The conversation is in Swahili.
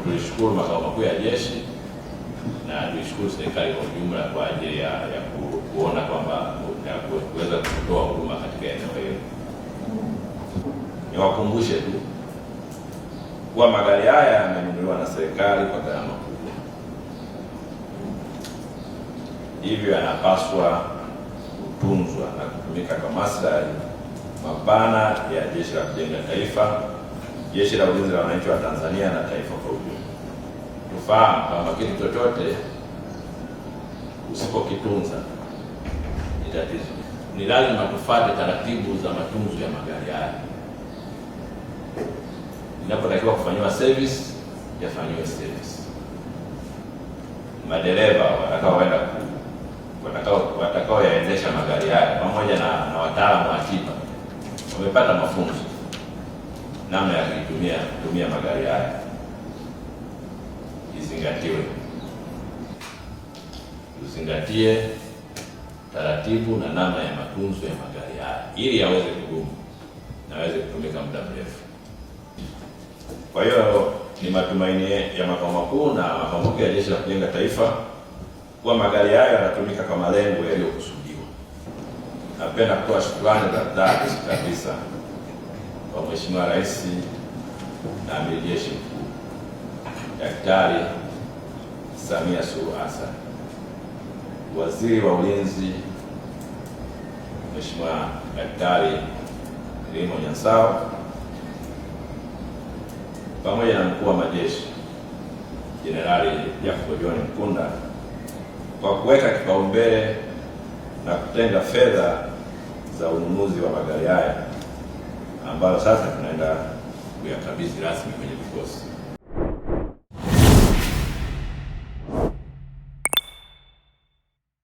tulishukuru makao makuu ya jeshi na tuishukuru serikali kwa ujumla kwa ajili ya kuona kwamba kuweza kutoa huduma katika eneo hilo. Niwakumbushe tu kuwa magari haya yamenunuliwa na serikali kwa gharama kubwa, hivyo yanapaswa kutunzwa na kutumika kwa maslahi mapana ya Jeshi la Kujenga Taifa, Jeshi la Ulinzi la Wananchi wa Tanzania na taifa kwa ujumla. Tufahamu kwamba kitu chochote usipokitunza ni tatizo. Ni lazima tufuate taratibu za matunzo ya magari haya. Inapotakiwa kufanyiwa service, yafanyiwe service. Madereva watakao yaendesha magari haya pamoja na wataalamu wa tiba wamepata mafunzo namna ya kutumia magari haya. Tuzingatie taratibu na namna ya matunzo ya magari haya ili yaweze kudumu na yaweze kutumika muda mrefu. Kwa hiyo ni matumaini ya makao makuu na makao makuu ya Jeshi la Kujenga Taifa kuwa magari haya yanatumika kwa malengo yaliyokusudiwa. Napenda kutoa shukrani za dhati kabisa kwa Mheshimiwa Rais na Amiri Jeshi Mkuu Daktari Samia Suluhu Hassan, Waziri wa Ulinzi Mheshimiwa Daktari Kilimo Nyansao, pamoja na mkuu wa majeshi Jenerali Jacob John Mkunda kwa kuweka kipaumbele na kutenga fedha za ununuzi wa magari haya ambayo sasa tunaenda kuyakabidhi rasmi kwenye vikosi.